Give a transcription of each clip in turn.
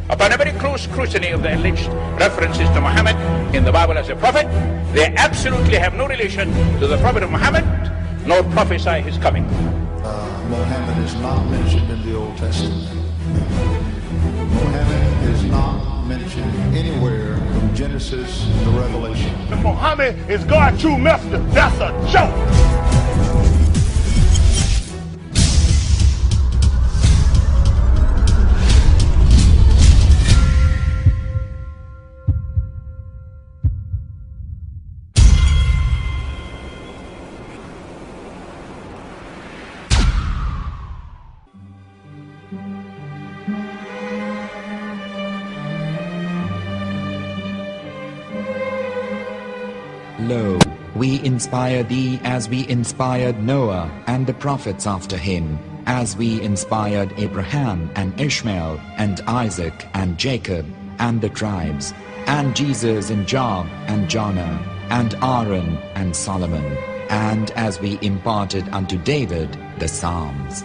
Upon a very close scrutiny of the alleged references to Muhammad in the Bible as a prophet, they absolutely have no relation to the prophet of Muhammad, nor prophesy his coming. Muhammad is not mentioned in the Old Testament. Muhammad is not mentioned anywhere from Genesis to Revelation. Muhammad is God's true messenger. That's a joke. Lo, we inspire thee as we inspired Noah and the prophets after him, as we inspired Abraham and Ishmael and Isaac and Jacob and the tribes, and Jesus and Job and Jonah and Aaron and Solomon, and as we imparted unto David the Psalms.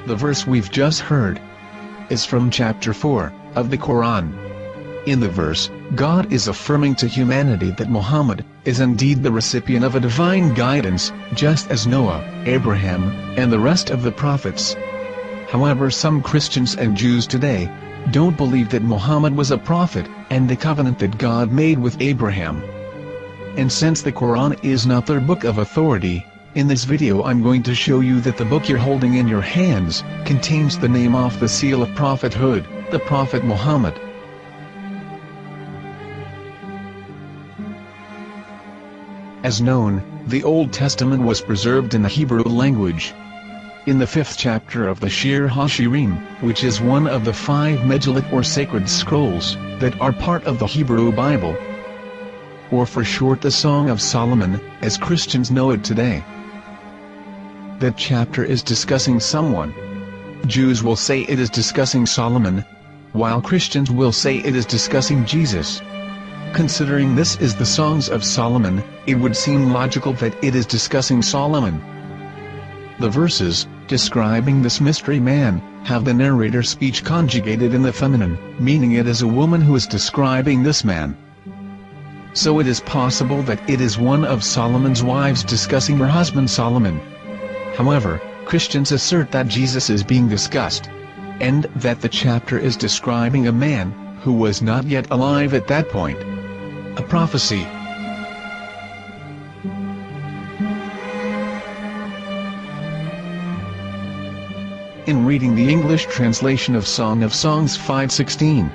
The verse we've just heard is from chapter 4 of the Quran. In the verse, God is affirming to humanity that Muhammad is indeed the recipient of a divine guidance, just as Noah, Abraham, and the rest of the prophets. However, some Christians and Jews today don't believe that Muhammad was a prophet and the covenant that God made with Abraham. And since the Quran is not their book of authority, in this video I'm going to show you that the book you're holding in your hands contains the name off the seal of prophethood, the Prophet Muhammad. As known, the Old Testament was preserved in the Hebrew language. In the 5th chapter of the Shir HaShirim, which is one of the 5 Megillat or sacred scrolls that are part of the Hebrew Bible, or for short the Song of Solomon, as Christians know it today. That chapter is discussing someone. Jews will say it is discussing Solomon, while Christians will say it is discussing Jesus. Considering this is the Songs of Solomon, it would seem logical that it is discussing Solomon. The verses, describing this mystery man, have the narrator's speech conjugated in the feminine, meaning it is a woman who is describing this man. So it is possible that it is one of Solomon's wives discussing her husband Solomon. However, Christians assert that Jesus is being discussed, and that the chapter is describing a man who was not yet alive at that point. A prophecy. In reading the English translation of Song of Songs 5:16,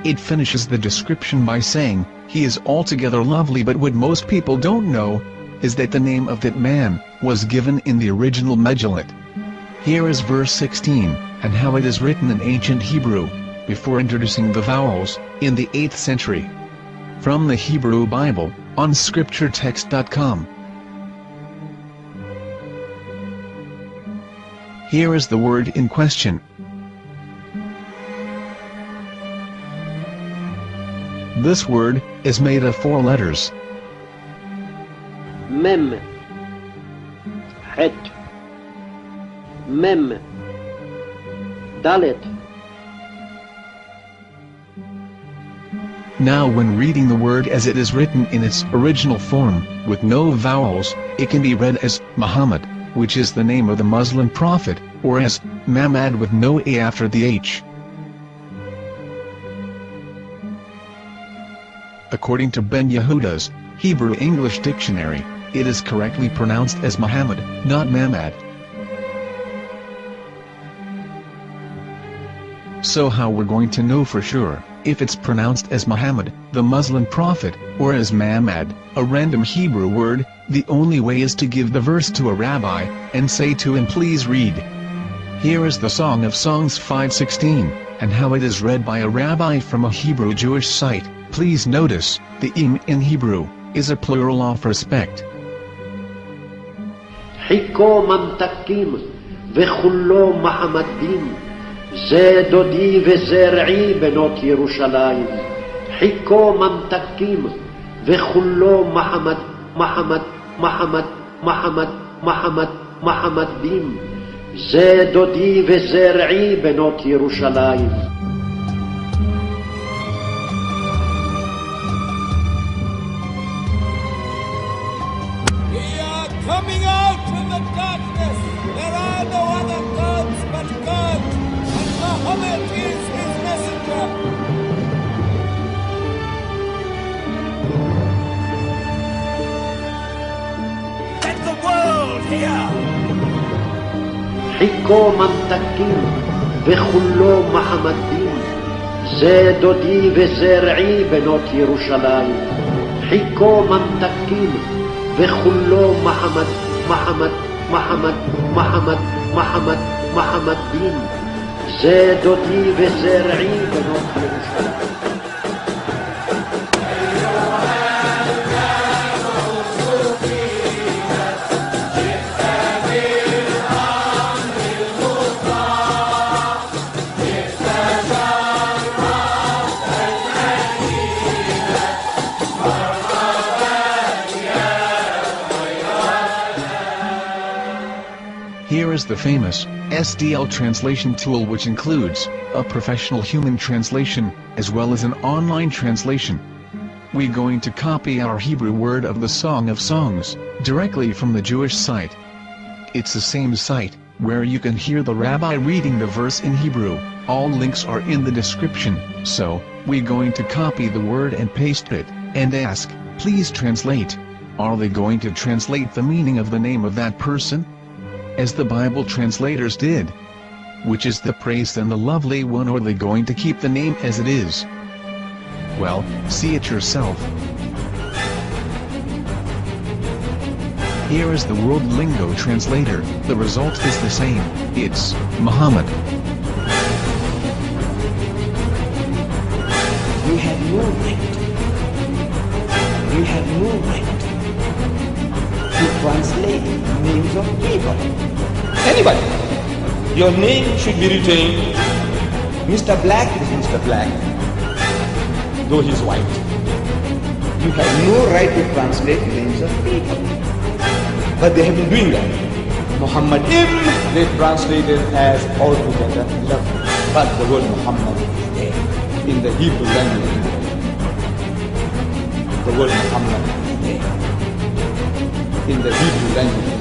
it finishes the description by saying, "He is altogether lovely," but what most people don't know is that the name of that man was given in the original Megillat. Here is verse 16, and how it is written in ancient Hebrew, before introducing the vowels, in the 8th century. From the Hebrew Bible, on scripturetext.com. Here is the word in question. This word is made of 4 letters. Mem, Het, Mem, Dalet. Now when reading the word as it is written in its original form, with no vowels, it can be read as Muhammad, which is the name of the Muslim prophet, or as Mamad with no A after the H. According to Ben Yehuda's Hebrew English Dictionary, it is correctly pronounced as Muhammad, not Mamad. So how we're going to know for sure if it's pronounced as Muhammad, the Muslim prophet, or as Mamad, a random Hebrew word? The only way is to give the verse to a rabbi and say to him, "Please read." Here is the Song of Songs 5:16, and how it is read by a rabbi from a Hebrew Jewish site. Please notice, the im in Hebrew is a plural of respect. חיכו ממתקים וכולו מחמדים, זה דודי וזרעי בנות ירושלים. חיכו ממתקים וכולו מחמד, מחמד, מחמד, מחמד, מחמד, מחמדים. זה דודי וזה רעי בנות ירושלים. Coming out from the darkness, there are no other gods but God, and Muhammad is his messenger. Let the world hear. חיכו ממתקים וכולו מחמדים. זה דודי וזה רעי בנות ירושלים. חיכו ממתקים וכולו מחמד, מחמד, מחמד, מחמד, מחמד, מחמדים. זה דודי וזה רעי בנות ירושלים. Here is the famous SDL translation tool, which includes a professional human translation, as well as an online translation. We're going to copy our Hebrew word of the Song of Songs, directly from the Jewish site. It's the same site, where you can hear the rabbi reading the verse in Hebrew. All links are in the description, so, we're going to copy the word and paste it, and ask, please translate. Are they going to translate the meaning of the name of that person? As the Bible translators did. Which is the praised and the lovely one, or are they going to keep the name as it is? Well, see it yourself. Here is the World Lingo translator. The result is the same. It's Muhammad. We have no right. We have no right to translate names of people. Anybody. Your name should be retained. Mr. Black is Mr. Black, though he's white. You have no right to translate names of people. But they have been doing that. Muhammad they translated as altogether lovely. But the word Muhammad is there in the Hebrew language. The word Muhammad is there in the Hebrew language.